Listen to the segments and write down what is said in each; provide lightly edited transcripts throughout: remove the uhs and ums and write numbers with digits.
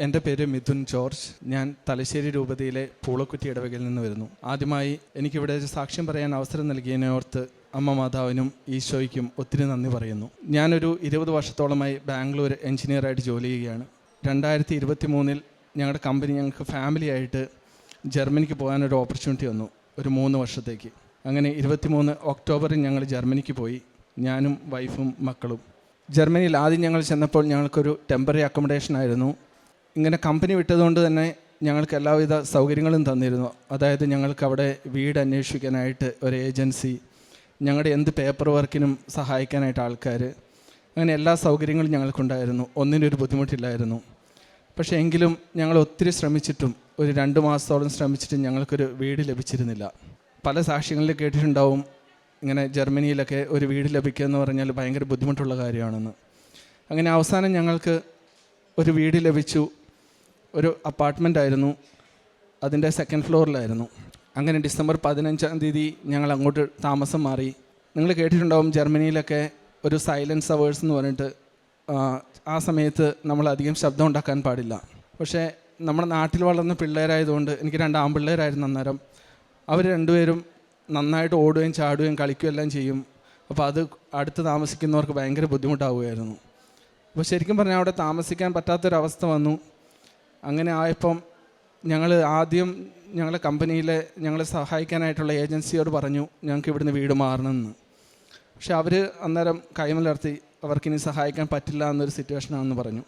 എൻ്റെ പേര് മിഥുൻ ജോർജ്. ഞാൻ തലശ്ശേരി രൂപതയിലെ പൂളക്കുറ്റി ഇടവകയിൽ നിന്ന് വരുന്നു. ആദ്യമായി എനിക്കിവിടെ സാക്ഷ്യം പറയാൻ അവസരം നൽകിയതിനെ ഓർത്ത് അമ്മ മാതാവിനും ഈശോയ്ക്കും ഒത്തിരി നന്ദി പറയുന്നു. ഞാനൊരു 20 വർഷത്തോളമായി ബാംഗ്ലൂർ എഞ്ചിനീയറായിട്ട് ജോലി ചെയ്യുകയാണ്. 2023 ഞങ്ങളുടെ കമ്പനി ഞങ്ങൾക്ക് ഫാമിലി ആയിട്ട് ജർമ്മനിക്ക് പോകാനൊരു ഓപ്പർച്യൂണിറ്റി വന്നു, ഒരു 3 വർഷത്തേക്ക്. അങ്ങനെ 23 ഒക്ടോബറിൽ ഞങ്ങൾ ജർമ്മനിക്ക് പോയി, ഞാനും വൈഫും മക്കളും. ജർമ്മനിയിൽ ആദ്യം ഞങ്ങൾ ചെന്നപ്പോൾ ഞങ്ങൾക്കൊരു ടെമ്പററി അക്കോമഡേഷൻ ആയിരുന്നു. ഇങ്ങനെ കമ്പനി വിട്ടതുകൊണ്ട് തന്നെ ഞങ്ങൾക്ക് എല്ലാവിധ സൗകര്യങ്ങളും തന്നിരുന്നു. അതായത് ഞങ്ങൾക്ക് അവിടെ വീട് അന്വേഷിക്കാനായിട്ട് ഒരു ഏജൻസി, ഞങ്ങളുടെ എന്ത് പേപ്പർ വർക്കിനും സഹായിക്കാനായിട്ട് ആൾക്കാർ, അങ്ങനെ എല്ലാ സൗകര്യങ്ങളും ഞങ്ങൾക്കുണ്ടായിരുന്നു. ഒന്നിനൊരു ബുദ്ധിമുട്ടില്ലായിരുന്നു. പക്ഷേ എങ്കിലും ഞങ്ങൾ ഒത്തിരി ശ്രമിച്ചിട്ടും ഒരു 2 മാസത്തോളം ശ്രമിച്ചിട്ടും ഞങ്ങൾക്കൊരു വീട് ലഭിച്ചിരുന്നില്ല. പല സാക്ഷ്യങ്ങളിൽ കേട്ടിട്ടുണ്ടാവും, ഇങ്ങനെ ജർമ്മനിയിലൊക്കെ ഒരു വീട് ലഭിക്കുക എന്ന് പറഞ്ഞാൽ ഭയങ്കര ബുദ്ധിമുട്ടുള്ള കാര്യമാണെന്ന്. അങ്ങനെ അവസാനം ഞങ്ങൾക്ക് ഒരു വീട് ലഭിച്ചു. ഒരു അപ്പാർട്ട്മെൻ്റ് ആയിരുന്നു, അതിൻ്റെ 2nd ഫ്ലോറിലായിരുന്നു. അങ്ങനെ ഡിസംബർ 15-ാം തീയതി ഞങ്ങൾ അങ്ങോട്ട് താമസം മാറി. നിങ്ങൾ കേട്ടിട്ടുണ്ടാവും ജർമ്മനിയിലൊക്കെ ഒരു സൈലൻസ് അവേഴ്സ് എന്ന് പറഞ്ഞിട്ട്, ആ സമയത്ത് നമ്മൾ അധികം ശബ്ദം ഉണ്ടാക്കാൻ പാടില്ല. പക്ഷേ നമ്മുടെ നാട്ടിൽ വളർന്ന പിള്ളേരായതുകൊണ്ട്, എനിക്ക് 2 ആൺപിള്ളേരായിരുന്നു അന്നേരം, അവർ രണ്ടുപേരും നന്നായിട്ട് ഓടുകയും ചാടുകയും കളിക്കുകയും എല്ലാം ചെയ്യും. അപ്പോൾ അത് അടുത്ത് താമസിക്കുന്നവർക്ക് ഭയങ്കര ബുദ്ധിമുട്ടാവുമായിരുന്നു. അപ്പോൾ ശരിക്കും പറഞ്ഞാൽ അവിടെ താമസിക്കാൻ പറ്റാത്തൊരവസ്ഥ വന്നു. അങ്ങനെ ആയപ്പം ഞങ്ങൾ ആദ്യം ഞങ്ങളുടെ കമ്പനിയിലെ ഞങ്ങളെ സഹായിക്കാനായിട്ടുള്ള ഏജൻസിയോട് പറഞ്ഞു ഞങ്ങൾക്ക് ഇവിടുന്ന് വീട് മാറണമെന്ന്. പക്ഷെ അവർ അന്നേരം കൈമലർത്തി അവർക്കിനി സഹായിക്കാൻ പറ്റില്ല എന്നൊരു സിറ്റുവേഷനാണെന്ന് പറഞ്ഞു.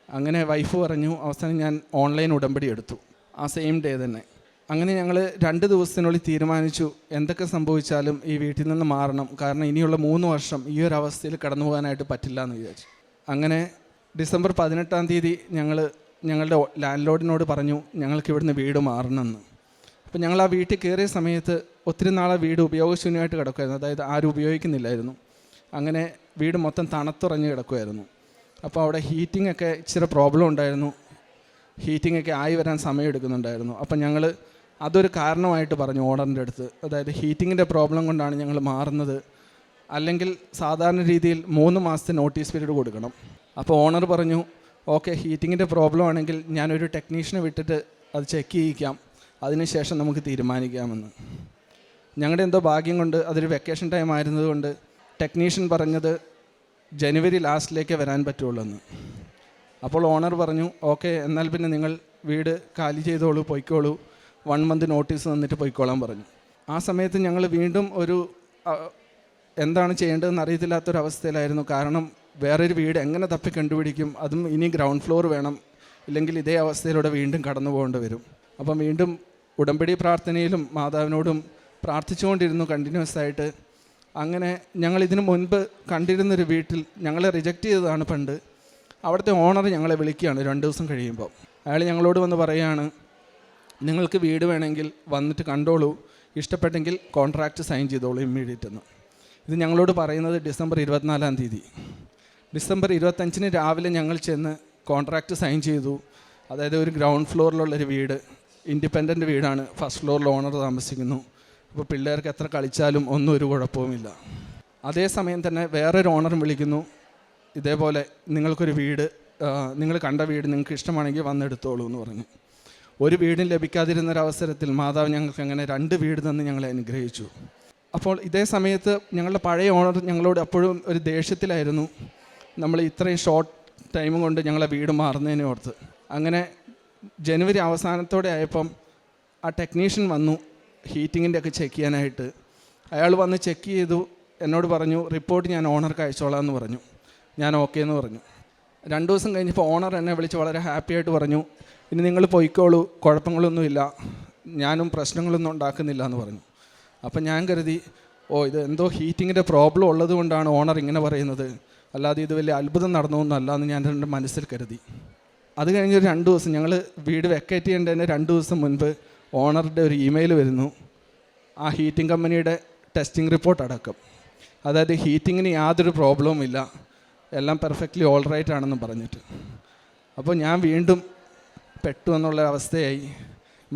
അങ്ങനെ വൈഫ് പറഞ്ഞു. അവസാനം ഞാൻ ഓൺലൈൻ ഉടമ്പടി എടുത്തു ആ സെയിം ഡേ തന്നെ. അങ്ങനെ ഞങ്ങൾ 2 ദിവസത്തിനുള്ളിൽ തീരുമാനിച്ചു എന്തൊക്കെ സംഭവിച്ചാലും ഈ വീട്ടിൽ നിന്ന് മാറണം, കാരണം ഇനിയുള്ള 3 വർഷം ഈ ഒരു അവസ്ഥയിൽ കടന്നു പോകാനായിട്ട് പറ്റില്ല എന്ന് വിചാരിച്ചു. അങ്ങനെ ഡിസംബർ 18-ാം തീയതി ഞങ്ങളുടെ ലാൻഡ് ലോഡിനോട് പറഞ്ഞു ഞങ്ങൾക്ക് ഇവിടുന്ന് വീട് മാറണമെന്ന്. അപ്പോൾ ഞങ്ങൾ ആ വീട്ടിൽ കയറിയ സമയത്ത് ഒത്തിരി നാളെ വീട് ഉപയോഗശൂന്യമായിട്ട് കിടക്കുമായിരുന്നു, അതായത് ആരും ഉപയോഗിക്കുന്നില്ലായിരുന്നു. അങ്ങനെ വീട് മൊത്തം തണുത്തുറഞ്ഞ് കിടക്കുമായിരുന്നു. അപ്പോൾ അവിടെ ഹീറ്റിംഗ് ഒക്കെ ഇച്ചിരി പ്രോബ്ലം ഉണ്ടായിരുന്നു, ഹീറ്റിംഗ് ഒക്കെ ആയി വരാൻ സമയം എടുക്കുന്നുണ്ടായിരുന്നു. അപ്പം ഞങ്ങൾ അതൊരു കാരണമായിട്ട് പറഞ്ഞു ഓണറിൻ്റെ അടുത്ത്, അതായത് ഹീറ്റിങ്ങിൻ്റെ പ്രോബ്ലം കൊണ്ടാണ് ഞങ്ങൾ മാറുന്നത്, അല്ലെങ്കിൽ സാധാരണ രീതിയിൽ 3 മാസത്തെ നോട്ടീസ് പീരീഡ് കൊടുക്കണം. അപ്പോൾ ഓണർ പറഞ്ഞു ഓക്കെ, ഹീറ്റിങ്ങിൻ്റെ പ്രോബ്ലം ആണെങ്കിൽ ഞാനൊരു ടെക്നീഷ്യനെ വിട്ടിട്ട് അത് ചെക്ക് ചെയ്യിക്കാം, അതിനുശേഷം നമുക്ക് തീരുമാനിക്കാമെന്ന്. ഞങ്ങളുടെ എന്തോ ഭാഗ്യം കൊണ്ട് അതൊരു വെക്കേഷൻ ടൈം ആയിരുന്നതുകൊണ്ട് ടെക്നീഷ്യൻ പറഞ്ഞത് ജനുവരി ലാസ്റ്റിലേക്ക് വരാൻ പറ്റുള്ളൂ എന്ന്. അപ്പോൾ ഓണർ പറഞ്ഞു ഓക്കെ, എന്നാൽ പിന്നെ നിങ്ങൾ വീട് കാലി ചെയ്തോളൂ, പൊയ്ക്കോളൂ, 1 മന്ത് നോട്ടീസ് തന്നിട്ട് പൊയ്ക്കോളാൻ പറഞ്ഞു. ആ സമയത്ത് ഞങ്ങൾ വീണ്ടും ഒരു എന്താണ് ചെയ്യേണ്ടതെന്ന് അറിയത്തില്ലാത്തൊരവസ്ഥയിലായിരുന്നു. കാരണം വേറൊരു വീട് എങ്ങനെ തപ്പി കണ്ടുപിടിക്കും, അതും ഇനി ഗ്രൗണ്ട് ഫ്ലോർ വേണം, ഇല്ലെങ്കിൽ ഇതേ അവസ്ഥയിലൂടെ വീണ്ടും കടന്നു പോകേണ്ടി വരും. അപ്പം വീണ്ടും ഉടമ്പടി പ്രാർത്ഥനയിലും മാതാവിനോടും പ്രാർത്ഥിച്ചുകൊണ്ടിരുന്നു കണ്ടിന്യൂസ് ആയിട്ട്. അങ്ങനെ ഞങ്ങൾ ഇതിനു മുൻപ് കണ്ടിരുന്നൊരു വീട്ടിൽ ഞങ്ങളെ റിജക്റ്റ് ചെയ്തതാണ് പണ്ട്. അവിടുത്തെ ഓണർ ഞങ്ങളെ വിളിക്കുകയാണ് 2 ദിവസം കഴിയുമ്പോൾ. അയാൾ ഞങ്ങളോട് വന്ന് പറയുകയാണ് നിങ്ങൾക്ക് വീട് വേണമെങ്കിൽ വന്നിട്ട് കണ്ടോളൂ, ഇഷ്ടപ്പെട്ടെങ്കിൽ കോൺട്രാക്റ്റ് സൈൻ ചെയ്തോളൂ ഇമ്മീഡിയറ്റ് എന്ന്. ഇത് ഞങ്ങളോട് പറയുന്നത് ഡിസംബർ 24-ാം തീയതി. ഡിസംബർ 25-ന് രാവിലെ ഞങ്ങൾ ചെന്ന് കോൺട്രാക്റ്റ് സൈൻ ചെയ്തു. അതായത് ഒരു ഗ്രൗണ്ട് ഫ്ലോറിലുള്ളൊരു വീട്, ഇൻഡിപെൻഡൻറ്റ് വീടാണ്, 1st ഫ്ലോറിൽ ഓണർ താമസിക്കുന്നു. അപ്പോൾ പിള്ളേർക്ക് എത്ര കളിച്ചാലും ഒന്നും ഒരു കുഴപ്പവുമില്ല. അതേസമയം തന്നെ വേറൊരു ഓണറും വിളിക്കുന്നു, ഇതേപോലെ നിങ്ങൾക്കൊരു വീട്, നിങ്ങൾ കണ്ട വീട് നിങ്ങൾക്ക് ഇഷ്ടമാണെങ്കിൽ വന്നെടുത്തോളൂ എന്ന് പറഞ്ഞു. ഒരു വീടും ലഭിക്കാതിരുന്നൊരവസരത്തിൽ മാതാവ് ഞങ്ങൾക്ക് അങ്ങനെ 2 വീട് തന്ന് ഞങ്ങളെ അനുഗ്രഹിച്ചു. അപ്പോൾ ഇതേ സമയത്ത് ഞങ്ങളുടെ പഴയ ഓണർ ഞങ്ങളോട് അപ്പോഴും ഒരു ദേഷ്യത്തിലായിരുന്നു, നമ്മൾ ഇത്രയും ഷോർട്ട് ടൈം കൊണ്ട് ഞങ്ങളെ വീട് മാറുന്നതിനെ ഓർത്ത്. അങ്ങനെ ജനുവരി അവസാനത്തോടെ ആയപ്പം ആ ടെക്നീഷ്യൻ വന്നു ഹീറ്റിങ്ങിൻ്റെ ഒക്കെ ചെക്ക് ചെയ്യാനായിട്ട്. അയാൾ വന്ന് ചെക്ക് ചെയ്തു, എന്നോട് പറഞ്ഞു റിപ്പോർട്ട് ഞാൻ ഓണർക്ക് അയച്ചോളാം എന്ന് പറഞ്ഞു. ഞാൻ ഓക്കെ എന്ന് പറഞ്ഞു. 2 ദിവസം കഴിഞ്ഞപ്പോൾ ഓണർ എന്നെ വിളിച്ച് വളരെ ഹാപ്പി ആയിട്ട് പറഞ്ഞു ഇനി നിങ്ങൾ പൊയ്ക്കോളൂ, കുഴപ്പങ്ങളൊന്നുമില്ല, ഞാനും പ്രശ്നങ്ങളൊന്നും ഉണ്ടാക്കുന്നില്ല എന്ന് പറഞ്ഞു. അപ്പം ഞാൻ കരുതി ഇത് എന്തോ ഹീറ്റിങ്ങിൻ്റെ പ്രോബ്ലം ഉള്ളത് കൊണ്ടാണ് ഓണർ ഇങ്ങനെ പറയുന്നത്, അല്ലാതെ ഇത് വലിയ അത്ഭുതം നടന്നൊന്നുമല്ല എന്ന് ഞാൻ എൻ്റെ മനസ്സിൽ കരുതി. അത് കഴിഞ്ഞൊരു 2 ദിവസം ഞങ്ങൾ വീട് വെക്കേറ്റ് ചെയ്യേണ്ടതിന് 2 ദിവസം മുൻപ് ഓണറുടെ ഒരു ഇമെയിൽ വരുന്നു, ആ ഹീറ്റിംഗ് കമ്പനിയുടെ ടെസ്റ്റിംഗ് റിപ്പോർട്ട് അടക്കം, അതായത് ഹീറ്റിങ്ങിന് യാതൊരു പ്രോബ്ലവും ഇല്ല, എല്ലാം പെർഫെക്റ്റ്ലി ഓൾ റൈറ്റ് ആണെന്ന് പറഞ്ഞിട്ട്. അപ്പോൾ ഞാൻ വീണ്ടും പെട്ടു എന്നുള്ള അവസ്ഥയായി.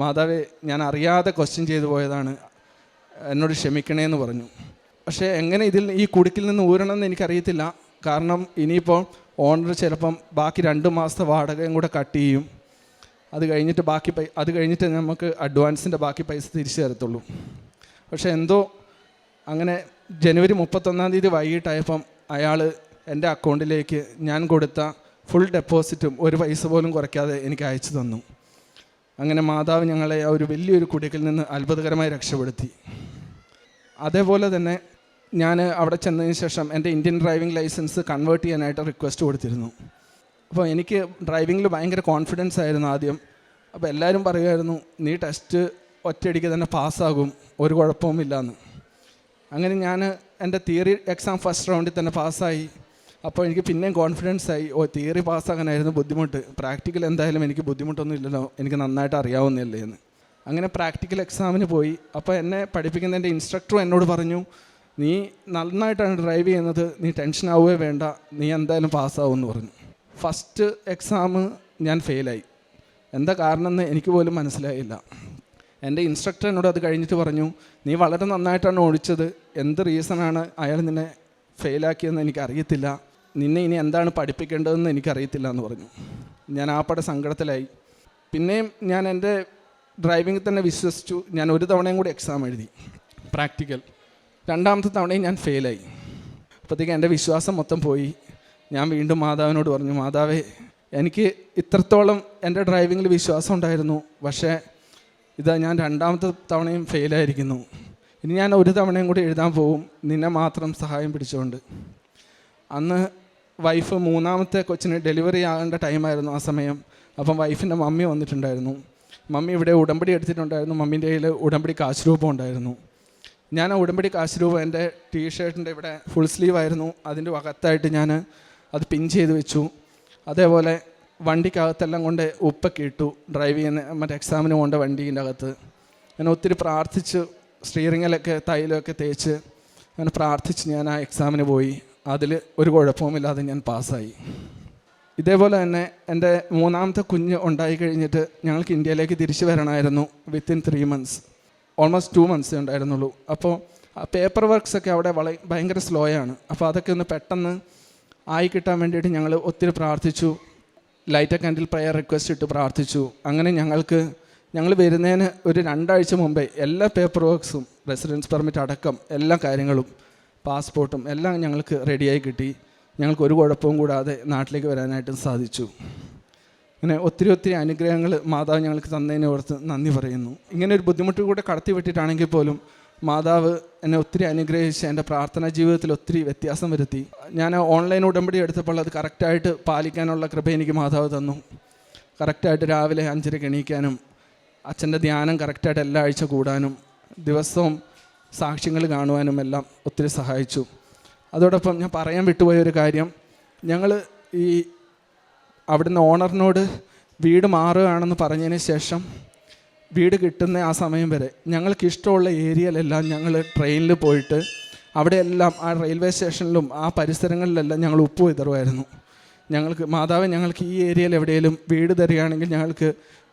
മാതാവേ, ഞാൻ അറിയാതെ ക്വസ്റ്റ്യൻ ചെയ്തു പോയതാണ്, എന്നോട് ക്ഷമിക്കണേന്ന് പറഞ്ഞു. പക്ഷേ എങ്ങനെ ഈ കുടുക്കിൽ നിന്ന് ഊരണമെന്ന് എനിക്കറിയത്തില്ല. കാരണം ഇനിയിപ്പോൾ ഓണർ ചിലപ്പം ബാക്കി 2 മാസത്തെ വാടകയും കൂടെ കട്ട് ചെയ്യും. അത് കഴിഞ്ഞിട്ട് നമുക്ക് അഡ്വാൻസിൻ്റെ ബാക്കി പൈസ തിരിച്ചു തരത്തുള്ളൂ. പക്ഷേ എന്തോ അങ്ങനെ ജനുവരി 31-ാം തീയതി വൈകിട്ടായപ്പം അയാൾ എൻ്റെ അക്കൗണ്ടിലേക്ക് ഞാൻ കൊടുത്ത ഫുൾ ഡെപ്പോസിറ്റും ഒരു പൈസ പോലും കുറയ്ക്കാതെ എനിക്ക് അയച്ചു തന്നു. അങ്ങനെ മാതാവ് ഞങ്ങളെ ആ ഒരു വലിയൊരു കുടുക്കിൽ നിന്ന് അത്ഭുതകരമായി രക്ഷപ്പെടുത്തി. അതേപോലെ തന്നെ ഞാൻ അവിടെ ചെന്നതിന് ശേഷം എൻ്റെ ഇന്ത്യൻ ഡ്രൈവിംഗ് ലൈസൻസ് കൺവേർട്ട് ചെയ്യാനായിട്ട് റിക്വസ്റ്റ് കൊടുത്തിരുന്നു. അപ്പോൾ എനിക്ക് ഡ്രൈവിങ്ങിൽ ഭയങ്കര കോൺഫിഡൻസ് ആയിരുന്നു ആദ്യം. അപ്പോൾ എല്ലാവരും പറയുമായിരുന്നു, നീ ടെസ്റ്റ് ഒറ്റയടിക്ക് തന്നെ പാസ്സാകും, ഒരു കുഴപ്പവുമില്ലയെന്ന്. അങ്ങനെ ഞാൻ എൻ്റെ തിയറി എക്സാം ഫസ്റ്റ് റൗണ്ടിൽ തന്നെ പാസ്സായി. അപ്പോൾ എനിക്ക് പിന്നെയും കോൺഫിഡൻസ് ആയി. തിയറി പാസ്സാകാനായിരുന്നു ബുദ്ധിമുട്ട്, പ്രാക്ടിക്കൽ എന്തായാലും എനിക്ക് ബുദ്ധിമുട്ടൊന്നും ഇല്ലല്ലോ, എനിക്ക് നന്നായിട്ട് അറിയാവുന്നതല്ലേ എന്ന്. അങ്ങനെ പ്രാക്ടിക്കൽ എക്സാമിന് പോയി. അപ്പോൾ എന്നെ പഠിപ്പിക്കുന്ന എൻ്റെ ഇൻസ്ട്രക്ടറും എന്നോട് പറഞ്ഞു, നീ നന്നായിട്ടാണ് ഡ്രൈവ് ചെയ്യുന്നത്, നീ ടെൻഷൻ ആവുകയേ വേണ്ട, നീ എന്തായാലും പാസ്സാവുമെന്ന് പറഞ്ഞു. ഫസ്റ്റ് എക്സാം ഞാൻ ഫെയിലായി. എന്താ കാരണം എന്ന് എനിക്ക് പോലും മനസ്സിലായില്ല. എൻ്റെ ഇൻസ്ട്രക്ടർ എന്നോട് അത് കഴിഞ്ഞിട്ട് പറഞ്ഞു, നീ വളരെ നന്നായിട്ടാണ് ഓടിച്ചത്, എന്ത് റീസണാണ് അയാൾ നിന്നെ ഫെയിലാക്കിയതെന്ന് എനിക്കറിയത്തില്ല, നിന്നെ ഇനി എന്താണ് പഠിപ്പിക്കേണ്ടതെന്ന് എനിക്കറിയത്തില്ല എന്ന് പറഞ്ഞു. ഞാൻ ആപ്പടെ സങ്കടത്തിലായി. പിന്നെയും ഞാൻ എൻ്റെ ഡ്രൈവിങ്ങിൽ തന്നെ വിശ്വസിച്ചു. ഞാൻ ഒരു തവണയും കൂടി എക്സാം എഴുതി പ്രാക്ടിക്കൽ. 2ാമത്തെ തവണയും ഞാൻ ഫെയിലായി. അപ്പോഴത്തേക്ക് എൻ്റെ വിശ്വാസം മൊത്തം പോയി. ഞാൻ വീണ്ടും മാതാവിനോട് പറഞ്ഞു, മാതാവേ, എനിക്ക് ഇത്രത്തോളം എൻ്റെ ഡ്രൈവിങ്ങിൽ വിശ്വാസം ഉണ്ടായിരുന്നു, പക്ഷേ ഇതാ ഞാൻ 2ാമത്തെ തവണയും ഫെയിലായിരിക്കുന്നു. ഇനി ഞാൻ ഒരു തവണയും കൂടി എഴുതാൻ പോകും, നിന്നെ മാത്രം സഹായം പിടിച്ചുകൊണ്ട്. അന്ന് വൈഫ് 3ാമത്തെ കൊച്ചിന് ഡെലിവറി ആകേണ്ട ടൈമായിരുന്നു ആ സമയം. അപ്പം വൈഫിൻ്റെ മമ്മി വന്നിട്ടുണ്ടായിരുന്നു. മമ്മി ഇവിടെ ഉടമ്പടി എടുത്തിട്ടുണ്ടായിരുന്നു. മമ്മീൻ്റെ കയ്യിൽ ഉടമ്പടി കാശ് രൂപം ഉണ്ടായിരുന്നു. ഞാൻ ആ ഉടമ്പടി കാശ് രൂപം എൻ്റെ ടീഷർട്ടിൻ്റെ ഇവിടെ ഫുൾ സ്ലീവ് ആയിരുന്നു, അതിൻ്റെ അകത്തായിട്ട് ഞാൻ അത് പിൻ ചെയ്ത് വെച്ചു. അതേപോലെ വണ്ടിക്കകത്തെല്ലാം കൊണ്ട് ഉപ്പൊക്കെ ഇട്ടു. ഡ്രൈവ് ചെയ്യുന്ന എക്സാമിന് കൊണ്ട് വണ്ടീൻ്റെ അകത്ത് ഞാൻ ഒത്തിരി പ്രാർത്ഥിച്ച്, സ്റ്റിയറിങ്ങിലൊക്കെ തൈലമൊക്കെ തേച്ച് അങ്ങനെ പ്രാർത്ഥിച്ച് ഞാൻ ആ എക്സാമിന് പോയി. അതിൽ ഒരു കുഴപ്പവുമില്ലാതെ ഞാൻ പാസ്സായി. ഇതേപോലെ തന്നെ എൻ്റെ 3ാമത്തെ കുഞ്ഞ് ഉണ്ടായി കഴിഞ്ഞിട്ട് ഞങ്ങൾക്ക് ഇന്ത്യയിലേക്ക് തിരിച്ചു വരണമായിരുന്നു. വിത്തിൻ 3 months, ഓൾമോസ്റ്റ് 2 months ഉണ്ടായിരുന്നുള്ളൂ. അപ്പോൾ ആ പേപ്പർ വർക്ക്സൊക്കെ അവിടെ ഭയങ്കര സ്ലോയാണ്. അപ്പോൾ അതൊക്കെ ഒന്ന് പെട്ടെന്ന് ആയി കിട്ടാൻ വേണ്ടിയിട്ട് ഞങ്ങൾ ഒത്തിരി പ്രാർത്ഥിച്ചു. ലൈറ്റ് കാൻഡിൽ പ്രയർ റിക്വസ്റ്റ് ഇട്ട് പ്രാർത്ഥിച്ചു. അങ്ങനെ ഞങ്ങൾ വരുന്നതിന് ഒരു 2 ആഴ്ച മുമ്പേ എല്ലാ പേപ്പർ വർക്ക്സും, റെസിഡൻസ് പെർമിറ്റ് അടക്കം എല്ലാ കാര്യങ്ങളും, പാസ്പോർട്ടും എല്ലാം ഞങ്ങൾക്ക് റെഡിയായി കിട്ടി. ഞങ്ങൾക്ക് ഒരു കുഴപ്പവും കൂടാതെ നാട്ടിലേക്ക് വരാനായിട്ടും സാധിച്ചു. ഇങ്ങനെ ഒത്തിരി അനുഗ്രഹങ്ങൾ മാതാവ് ഞങ്ങൾക്ക് തന്നതിനെ ഓർത്ത് നന്ദി പറയുന്നു. ഇങ്ങനെ ഒരു ബുദ്ധിമുട്ട് കൂടെ കടത്തി വിട്ടിട്ടാണെങ്കിൽ പോലും മാതാവ് എന്നെ ഒത്തിരി അനുഗ്രഹിച്ച് എൻ്റെ പ്രാർത്ഥനാ ജീവിതത്തിൽ ഒത്തിരി വ്യത്യാസം വരുത്തി. ഞാൻ ഓൺലൈൻ ഉടമ്പടി എടുത്തപ്പോൾ അത് കറക്റ്റായിട്ട് പാലിക്കാനുള്ള കൃപ എനിക്ക് മാതാവ് തന്നു. കറക്റ്റായിട്ട് രാവിലെ 5:30 എണീക്കാനും അച്ഛൻ്റെ ധ്യാനം കറക്റ്റായിട്ട് എല്ലാ ആഴ്ച കൂടാനും ദിവസവും സാക്ഷ്യങ്ങൾ കാണുവാനും എല്ലാം ഒത്തിരി സഹായിച്ചു. അതോടൊപ്പം ഞാൻ പറയാൻ വിട്ടുപോയ ഒരു കാര്യം, ഞങ്ങൾ ഈ അവിടുന്ന് ഓണറിനോട് വീട് മാറുകയാണെന്ന് പറഞ്ഞതിന് ശേഷം വീട് കിട്ടുന്ന ആ സമയം വരെ ഞങ്ങൾക്ക് ഇഷ്ടമുള്ള ഏരിയയിലെല്ലാം ഞങ്ങൾ ട്രെയിനിൽ പോയിട്ട് അവിടെയെല്ലാം ആ റെയിൽവേ സ്റ്റേഷനിലും ആ പരിസരങ്ങളിലെല്ലാം ഞങ്ങൾ ഉപ്പ് വിതറുമായിരുന്നു. ഞങ്ങൾക്ക് ഈ ഏരിയയിൽ എവിടെയെങ്കിലും വീട് തരികയാണെങ്കിൽ ഞങ്ങൾക്ക്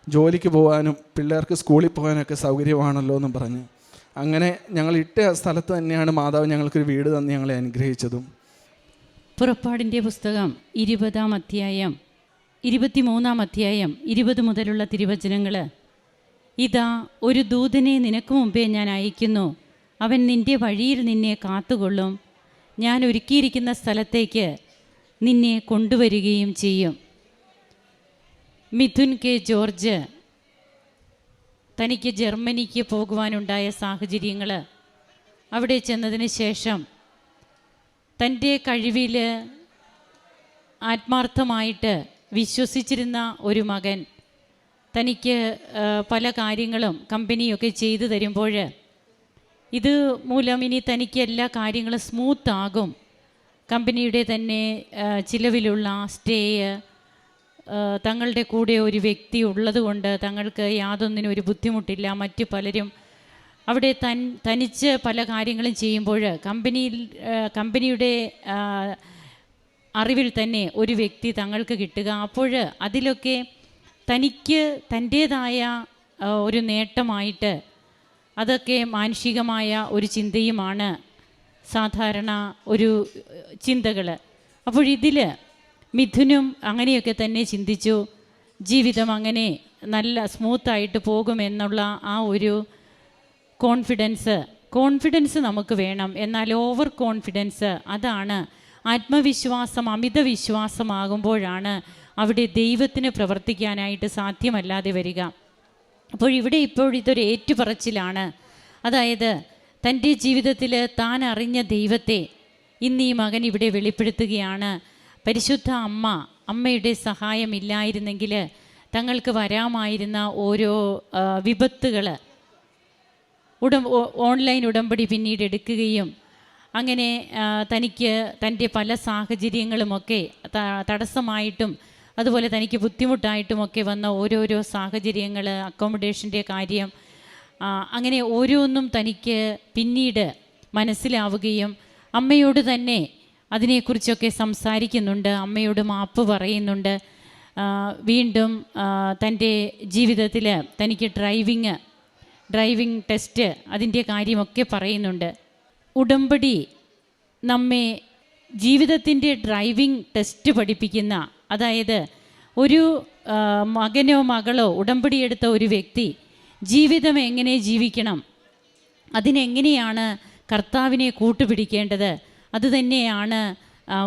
ജോലിക്ക് പോകാനും പിള്ളേർക്ക് സ്കൂളിൽ പോകാനൊക്കെ സൗകര്യമാണല്ലോ എന്നും പറഞ്ഞ് അങ്ങനെ ഞങ്ങൾ ഇട്ട സ്ഥലത്ത് തന്നെയാണ് മാതാവ് ഞങ്ങൾക്കൊരു വീട് തന്ന് ഞങ്ങളെ അനുഗ്രഹിച്ചതും. പുറപ്പാടിൻ്റെ പുസ്തകം 20-ാം അധ്യായം 23-ാം അധ്യായം 20 മുതലുള്ള തിരുവചനങ്ങൾ. ഇതാ, ഒരു ദൂതനെ നിനക്ക് മുമ്പേ ഞാൻ അയക്കുന്നു, അവൻ നിൻ്റെ വഴിയിൽ നിന്നെ കാത്തുകൊള്ളും, ഞാൻ ഒരുക്കിയിരിക്കുന്ന സ്ഥലത്തേക്ക് നിന്നെ കൊണ്ടുവരികയും ചെയ്യും. മിഥുൻ കെ ജോർജ് തനിക്ക് ജർമ്മനിക്ക് പോകുവാനുണ്ടായ സാഹചര്യങ്ങൾ, അവിടെ ചെന്നതിന് ശേഷം തൻ്റെ കഴിവിൽ ആത്മാർത്ഥമായിട്ട് വിശ്വസിച്ചിരുന്ന ഒരു മകൻ തനിക്ക് പല കാര്യങ്ങളും കമ്പനിയൊക്കെ ചെയ്തു തരുമ്പോൾ ഇത് മൂലം ഇനി തനിക്ക് എല്ലാ കാര്യങ്ങളും സ്മൂത്താകും, കമ്പനിയുടെ തന്നെ ചിലവിലുള്ള സ്റ്റേ, തങ്ങളുടെ കൂടെ ഒരു വ്യക്തി ഉള്ളതുകൊണ്ട് തങ്ങൾക്ക് യാതൊന്നിനും ഒരു ബുദ്ധിമുട്ടില്ല. മറ്റു പലരും അവിടെ തനിച്ച് പല കാര്യങ്ങളും ചെയ്യുമ്പോൾ കമ്പനിയുടെ അറിവിൽ തന്നെ ഒരു വ്യക്തി തങ്ങൾക്ക് കിട്ടുക, അപ്പോൾ അതിലൊക്കെ തനിക്ക് തൻ്റേതായ ഒരു നേട്ടമായിട്ട് അതൊക്കെ മാനുഷികമായ ഒരു ചിന്തയുമാണ് സാധാരണ ഒരു ചിന്തകൾ. അപ്പോഴിതിൽ മിഥുനും അങ്ങനെയൊക്കെ തന്നെ ചിന്തിച്ചു. ജീവിതം അങ്ങനെ നല്ല സ്മൂത്തായിട്ട് പോകുമെന്നുള്ള ആ ഒരു കോൺഫിഡൻസ് നമുക്ക് വേണം. എന്നാൽ ഓവർ കോൺഫിഡൻസ്, അതാണ് ആത്മവിശ്വാസം അമിത വിശ്വാസമാകുമ്പോഴാണ് അവിടെ ദൈവത്തിന് പ്രവർത്തിക്കാനായിട്ട് സാധ്യമല്ലാതെ വരിക. അപ്പോൾ ഇതൊരു ഏറ്റുപറച്ചിലാണ്. അതായത് തൻ്റെ ജീവിതത്തിൽ താൻ അറിഞ്ഞ ദൈവത്തെ ഇന്ന് ഈ മകൻ ഇവിടെ വെളിപ്പെടുത്തുകയാണ്. പരിശുദ്ധ അമ്മയുടെ സഹായമില്ലായിരുന്നെങ്കിൽ തങ്ങൾക്ക് വരാമായിരുന്ന ഓരോ വിപത്തുകൾ ഓൺലൈൻ ഉടമ്പടി പിന്നീട് എടുക്കുകയും അങ്ങനെ തനിക്ക് തൻ്റെ പല സാഹചര്യങ്ങളുമൊക്കെ തടസ്സമായിട്ടും അതുപോലെ തനിക്ക് ബുദ്ധിമുട്ടായിട്ടുമൊക്കെ വന്ന ഓരോരോ സാഹചര്യങ്ങൾ, അക്കോമഡേഷൻ്റെ കാര്യം, അങ്ങനെ ഓരോന്നും തനിക്ക് പിന്നീട് മനസ്സിലാവുകയും അമ്മയോട് തന്നെ അതിനെക്കുറിച്ചൊക്കെ സംസാരിക്കുന്നുണ്ട്, അമ്മയോട് മാപ്പ് പറയുന്നുണ്ട്. വീണ്ടും തൻ്റെ ജീവിതത്തിൽ തനിക്ക് ഡ്രൈവിംഗ് ടെസ്റ്റ് അതിൻ്റെ കാര്യമൊക്കെ പറയുന്നുണ്ട്. ഉടമ്പടി നമ്മെ ജീവിതത്തിൻ്റെ ഡ്രൈവിംഗ് ടെസ്റ്റ് പഠിപ്പിക്കുന്ന, അതായത് ഒരു മകനോ മകളോ ഉടമ്പടി എടുത്ത ഒരു വ്യക്തി ജീവിതം എങ്ങനെ ജീവിക്കണം, അതിനെങ്ങനെയാണ് കർത്താവിനെ കൂട്ടുപിടിക്കേണ്ടത്, അതുതന്നെയാണ്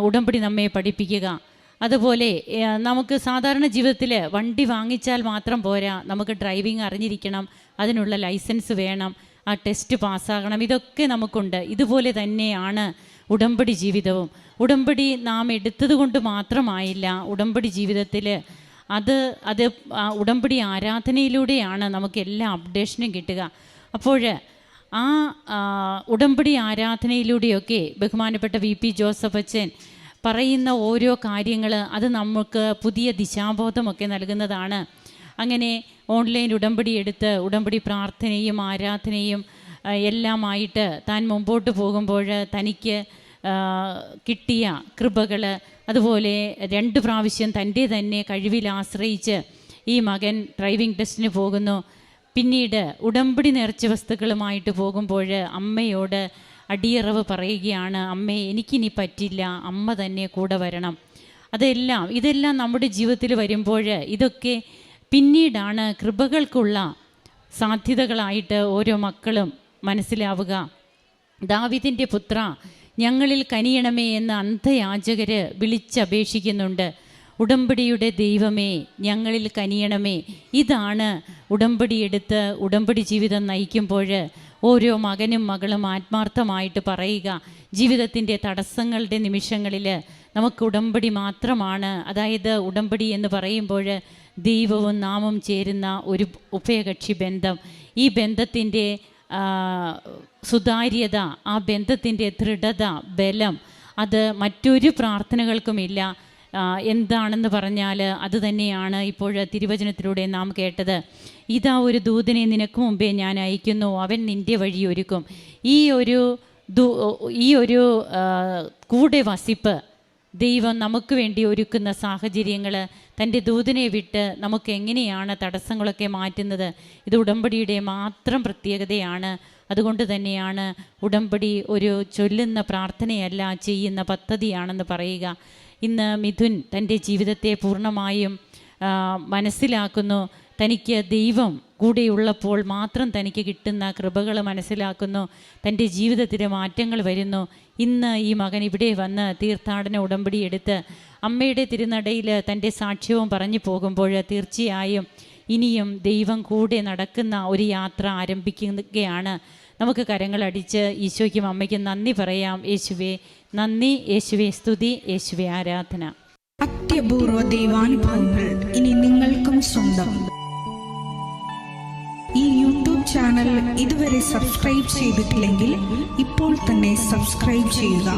ഉടമ്പടി നമ്മെ പഠിപ്പിക്കുക. അതുപോലെ നമുക്ക് സാധാരണ ജീവിതത്തിൽ വണ്ടി വാങ്ങിച്ചാൽ മാത്രം പോരാ, നമുക്ക് ഡ്രൈവിംഗ് അറിഞ്ഞിരിക്കണം, അതിനുള്ള ലൈസൻസ് വേണം, ആ ടെസ്റ്റ് പാസ്സാകണം, ഇതൊക്കെ നമുക്കുണ്ട്. ഇതുപോലെ തന്നെയാണ് ഉടമ്പടി ജീവിതവും. ഉടമ്പടി നാം എടുത്തത് കൊണ്ട് മാത്രമായില്ല, ഉടമ്പടി ജീവിതത്തിൽ അത് ഉടമ്പടി ആരാധനയിലൂടെയാണ് നമുക്ക് എല്ലാ അപ്ഡേഷനും കിട്ടുക. അപ്പോൾ ആ ഉടമ്പടി ആരാധനയിലൂടെയൊക്കെ ബഹുമാനപ്പെട്ട VP ജോസഫ് അച്ഛൻ പറയുന്ന ഓരോ കാര്യങ്ങൾ അത് നമുക്ക് പുതിയ ദിശാബോധമൊക്കെ നൽകുന്നതാണ്. അങ്ങനെ ഓൺലൈൻ ഉടമ്പടി എടുത്ത് ഉടമ്പടി പ്രാർത്ഥനയും ആരാധനയും എല്ലാമായിട്ട് താൻ മുമ്പോട്ട് പോകുമ്പോൾ തനിക്ക് കിട്ടിയ കൃപകൾ, അതുപോലെ 2 പ്രാവശ്യം തൻ്റെ തന്നെ കഴിവിൽ ആശ്രയിച്ച് ഈ മകൻ ഡ്രൈവിംഗ് ടെസ്റ്റിന് പോകുന്നു. പിന്നീട് ഉടമ്പടി നേർച്ച വസ്തുക്കളുമായിട്ട് പോകുമ്പോൾ അമ്മയോട് അടിയറവ് പറയുകയാണ്, അമ്മേ എനിക്കിനി പറ്റില്ല, അമ്മ തന്നെ കൂടെ വരണം. ഇതെല്ലാം നമ്മുടെ ജീവിതത്തിൽ വരുമ്പോൾ ഇതൊക്കെ പിന്നീടാണ് കൃപകൾക്കുള്ള സാധ്യതകളായിട്ട് ഓരോ മക്കളും മനസ്സിലാവുക. ദാവീദിൻ്റെ പുത്ര ഞങ്ങളിൽ കനിയണമേ എന്ന് അന്ധയാചകർ വിളിച്ചപേക്ഷിക്കുന്നുണ്ട്. ഉടമ്പടിയുടെ ദൈവമേ ഞങ്ങളിൽ കനിയണമേ, ഇതാണ് ഉടമ്പടി എടുത്ത് ഉടമ്പടി ജീവിതം നയിക്കുമ്പോൾ ഓരോ മകനും മകളും ആത്മാർത്ഥമായിട്ട് പറയുക. ജീവിതത്തിൻ്റെ തടസ്സങ്ങളുടെ നിമിഷങ്ങളിൽ നമുക്ക് ഉടമ്പടി മാത്രമാണ്, അതായത് ഉടമ്പടി എന്ന് പറയുമ്പോൾ ദൈവവും നാമും ചേരുന്ന ഒരു ഉഭയകക്ഷി ബന്ധം. ഈ ബന്ധത്തിൻ്റെ സുതാര്യത, ആ ബന്ധത്തിൻ്റെ ദൃഢത, ബലം, അത് മറ്റൊരു പ്രാർത്ഥനകൾക്കുമില്ല. എന്താണെന്ന് പറഞ്ഞാൽ അത് തന്നെയാണ് ഇപ്പോൾ തിരുവചനത്തിലൂടെ നാം കേട്ടത്. ഇതാ ഒരു ദൂതനെ നിനക്ക് മുമ്പേ ഞാൻ അയക്കുന്നു, അവൻ നിൻ്റെ വഴി ഒരുക്കും. ഈ ഒരു കൂടെ വസിപ്പ് ദൈവം നമുക്ക് വേണ്ടി ഒരുക്കുന്ന സാഹചര്യങ്ങൾ, തൻ്റെ ദൂതനെ വിട്ട് നമുക്ക് എങ്ങനെയാണ് തടസ്സങ്ങളൊക്കെ മാറ്റുന്നത്, ഇത് ഉടമ്പടിയുടെ മാത്രം പ്രത്യേകതയാണ്. അതുകൊണ്ട് തന്നെയാണ് ഉടമ്പടി ഒരു ചൊല്ലുന്ന പ്രാർത്ഥനയല്ല, ചെയ്യുന്ന പദ്ധതിയാണെന്ന് പറയുക. ഇന്ന് മിഥുൻ തൻ്റെ ജീവിതത്തെ പൂർണ്ണമായും മനസ്സിലാക്കുന്നു. തനിക്ക് ദൈവം കൂടെയുള്ളപ്പോൾ മാത്രം തനിക്ക് കിട്ടുന്ന കൃപകൾ മനസ്സിലാക്കുന്നു. തൻ്റെ ജീവിതത്തിലെ മാറ്റങ്ങൾ വരുന്നു. ഇന്ന് ഈ മകൻ ഇവിടെ വന്ന് തീർത്ഥാടന ഉടമ്പടി എടുത്ത് അമ്മയുടെ തിരുനടയിൽ തൻ്റെ സാക്ഷ്യവും പറഞ്ഞു പോകുമ്പോൾ തീർച്ചയായും ഇനിയും ദൈവം കൂടെ നടക്കുന്ന ഒരു യാത്ര ആരംഭിക്കുകയാണ്. നമുക്ക് കരങ്ങളടിച്ച് ഈശോയ്ക്കും അമ്മയ്ക്കും നന്ദി പറയാം. യേശുവേ നന്ദി, യേശുവേ സ്തുതി, യേശുവേ ആരാധന. അത്യപൂർവ ദൈവാനുഭവങ്ങൾ ഇനി നിങ്ങൾക്കും സ്വന്തം. ഈ യൂട്യൂബ് ചാനൽ ഇതുവരെ സബ്സ്ക്രൈബ് ചെയ്തിട്ടില്ലെങ്കിൽ ഇപ്പോൾ തന്നെ സബ്സ്ക്രൈബ് ചെയ്യുക.